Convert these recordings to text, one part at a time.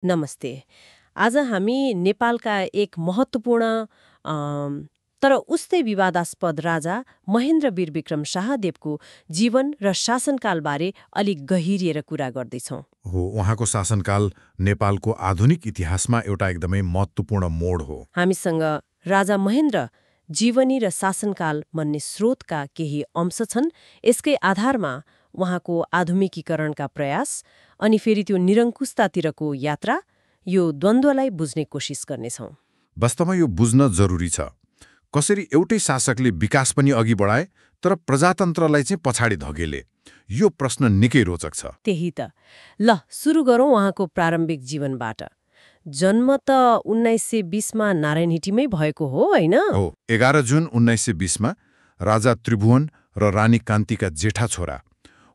नमस्ते। आज हामी नेपालका एक महत्त्वपूर्ण अम, तर उस्तै विवादास्पद राजा महेन्द्र वीर विक्रम शाहदेवको जीवन र शासनकालबारे अलिक गहिरिएर कुरा गर्दैछौँ। हो उहाँको शासनकाल नेपालको आधुनिक इतिहासमा एउटा एकदमै महत्त्वपूर्ण मोड हो। हामीसँग राजा महेन्द्र जीवनी र शासनकाल भन्ने स्रोतका केही अंश छन्। यसकै आधारमा उहाँको आधुनिकीकरणका प्रयास अनि फेरि त्यो निरङ्कुशतातिरको यात्रा, यो द्वन्द्वलाई बुझ्ने कोसिस गर्नेछौँ। वास्तवमा यो बुझ्न जरुरी छ कसरी एउटै शासकले विकास पनि अघि बढाए तर प्रजातन्त्रलाई चाहिँ पछाडि धकेले। यो प्रश्न निकै रोचक छ। त्यही त। ल सुरु गरौँ उहाँको प्रारम्भिक जीवनबाट। जन्म त 1920मा नारायणहिटीमै भएको हो, होइन? हो, 11 जुन 1920मा राजा त्रिभुवन र रानी कान्तिका जेठा छोरा।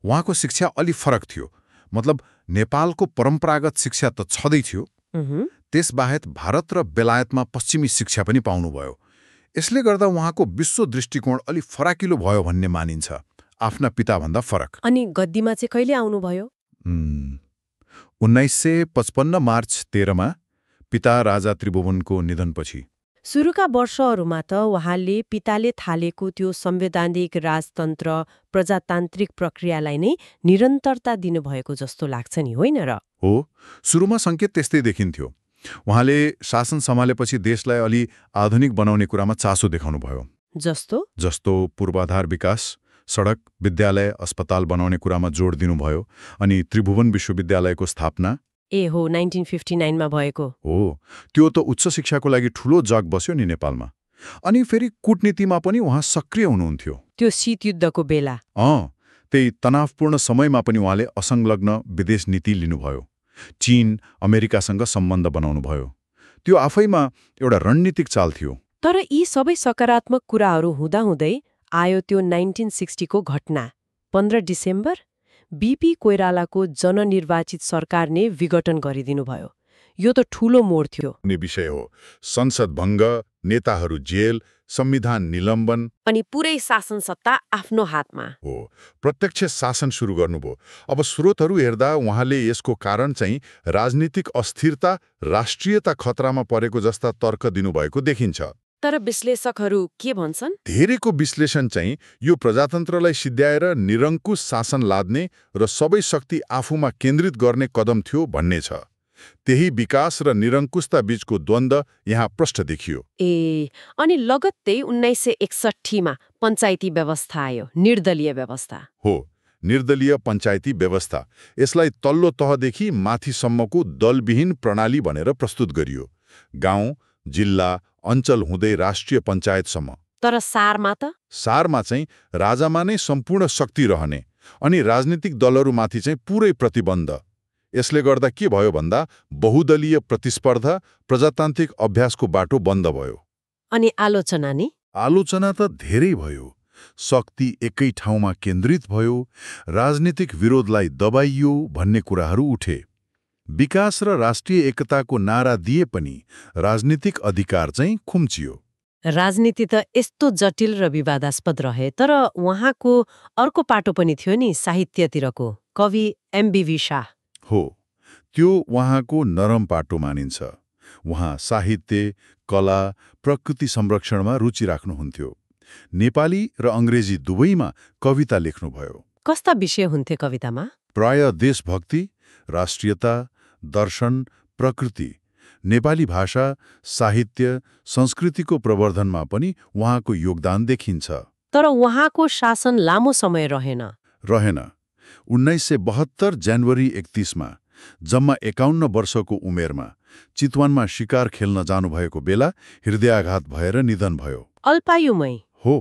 उहाँको शिक्षा अलि फरक थियो। मतलब नेपालको परम्परागत शिक्षा त छँदै थियो, त्यसबाहेक भारत र बेलायतमा पश्चिमी शिक्षा पनि पाउनुभयो। यसले गर्दा उहाँको विश्व दृष्टिकोण अलि फराकिलो भयो भन्ने मानिन्छ, आफ्ना पिताभन्दा फरक। अनि गद्दीमा चाहिँ कहिले आउनुभयो? 1955 मार्च 13मा पिता राजा त्रिभुवनको निधनपछि। सुरुका वर्षहरूमा त उहाँले पिताले थालेको त्यो संवैधानिक राजतन्त्र प्रजातान्त्रिक प्रक्रियालाई नै निरन्तरता दिनुभएको जस्तो लाग्छ नि, होइन र? हो, सुरुमा सङ्केत त्यस्तै देखिन्थ्यो। उहाँले शासन सम्हालेपछि देशलाई अलि आधुनिक बनाउने कुरामा चासो देखाउनुभयो। जस्तो पूर्वाधार विकास, सडक, विद्यालय, अस्पताल बनाउने कुरामा जोड दिनुभयो। अनि त्रिभुवन विश्वविद्यालयको स्थापना। ए हो, 1959मा भएको हो। त्यो त उच्च शिक्षाको लागि ठूलो जग बस्यो नि नेपालमा। अनि फेरि कूटनीतिमा पनि उहाँ सक्रिय हुनुहुन्थ्यो। त्यो शीतयुद्धको बेला। त्यही तनावपूर्ण समयमा पनि उहाँले असंलग्न विदेश नीति लिनुभयो। चीन, अमेरिकासँग सम्बन्ध बनाउनुभयो। त्यो आफैमा एउटा रणनीतिक चाल थियो। तर यी सबै सकारात्मक कुराहरू हुँदाहुँदै आयो त्यो 1960 को घटना। 15 डिसेम्बर बीपी कोइरालाको जननिर्वाचित सरकारले विघटन गरिदिनुभयो। यो त ठूलो मोड थियो। विषय हो। संसद भङ्ग, नेताहरू जेल, संविधान निलम्बन, अनि पुरै शासन सत्ता आफ्नो हातमा हो। प्रत्यक्ष शासन सुरु गर्नुभयो। अब स्रोतहरू हेर्दा उहाँले यसको कारण चाहिँ राजनीतिक अस्थिरता, राष्ट्रियता खतरामा परेको जस्ता तर्क दिनुभएको देखिन्छ। तर विश्लेषकहरू के भन्छन्? धेरैको विश्लेषण चाहिँ यो प्रजातन्त्रलाई सिद्ध्याएर निरङ्कुश शासन लाद्ने र सबै शक्ति आफूमा केन्द्रित गर्ने कदम थियो भन्ने छ। त्यही विकास र निरङ्कुशता बीचको द्वन्द्व यहाँ प्रष्ट देखियो। अनि लगत्तै 1961मा पञ्चायती व्यवस्था आयो, निर्दलीय व्यवस्था। हो, निर्दलीय पञ्चायती व्यवस्था। यसलाई तल्लो तहदेखि माथिसम्मको दलविहीन प्रणाली भनेर प्रस्तुत गरियो। गाउँ, जिल्ला, अञ्चल हुँदै राष्ट्रिय पञ्चायतसम्म। तर सारमा चाहिँ राजामा नै सम्पूर्ण शक्ति रहने अनि राजनीतिक दलहरूमाथि चाहिँ पुरै प्रतिबन्ध। यसले गर्दा के भयो भन्दा बहुदलीय प्रतिस्पर्धा, प्रजातान्त्रिक अभ्यासको बाटो बन्द भयो। अनि आलोचना त धेरै भयो। शक्ति एकै ठाउँमा केन्द्रित भयो, राजनीतिक विरोधलाई दबाइयो भन्ने कुराहरू उठे। विकास र राष्ट्रिय एकताको नारा दिए पनि राजनीतिक अधिकार चाहिँ खुम्चियो। राजनीति त यस्तो जटिल र विवादास्पद रहे, तर उहाँको अर्को पाटो पनि थियो नि, साहित्यतिरको। कवि एमबीवी शाह। हो, त्यो उहाँको नरम पाटो मानिन्छ। उहाँ साहित्य, कला, प्रकृति संरक्षणमा रुचि राख्नुहुन्थ्यो। नेपाली र अङ्ग्रेजी दुवैमा कविता लेख्नुभयो। कस्ता विषय हुन्थे कवितामा? प्राय देशभक्ति, राष्ट्रियता, दर्शन, प्रकृति। नेपाली भाषा, साहित्य, संस्कृतिको प्रवर्धनमा पनि उहाँको योगदान देखिन्छ। तर उहाँको शासन लामो समय रहेन। 1972 जनवरी 31मा जम्मा 51 वर्षको उमेरमा चितवनमा शिकार खेल्न जानुभएको बेला हृदयाघात भएर निधन भयो। अल्पायुमै? हो।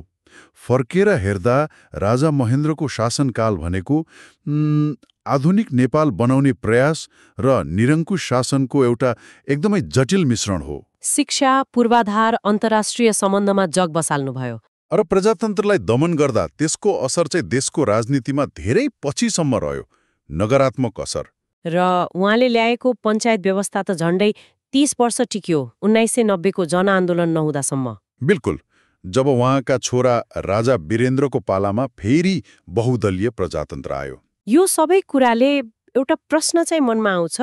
फर्केर हेर्दा राजा महेन्द्रको शासनकाल भनेको आधुनिक नेपाल बनाउने प्रयास र निरङ्कुश शासनको एउटा एकदमै जटिल मिश्रण हो। शिक्षा, पूर्वाधार, अन्तर्राष्ट्रिय सम्बन्धमा जग बसाल्नुभयो। र प्रजातन्त्रलाई दमन गर्दा त्यसको असर चाहिँ देशको राजनीतिमा धेरै पछिसम्म रह्यो, नकारात्मक असर। र उहाँले ल्याएको पञ्चायत व्यवस्था त झण्डै 30 वर्ष टिक्यो, 1990 को जनआन्दोलन नहुँदासम्म। बिल्कुल। जब उहाँका छोरा राजा वीरेन्द्रको पालामा फेरि बहुदलीय प्रजातन्त्र आयो। यो सबै कुराले एउटा प्रश्न चाहिँ मनमा आउँछ,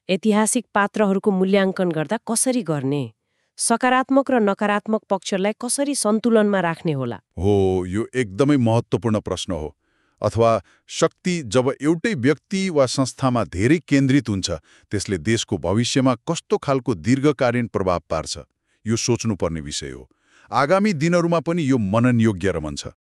ऐतिहासिक पात्रहरूको मूल्याङ्कन गर्दा कसरी गर्ने, सकारात्मक र नकारात्मक पक्षलाई कसरी सन्तुलनमा राख्ने होला? हो, यो एकदमै महत्त्वपूर्ण प्रश्न हो। अथवा शक्ति जब एउटै व्यक्ति वा संस्थामा धेरै केन्द्रित हुन्छ, त्यसले देशको भविष्यमा कस्तो खालको दीर्घकालीन प्रभाव पार्छ, यो सोच्नुपर्ने विषय हो। आगामी दिनहरूमा पनि यो मनन योग्य रहन्छ।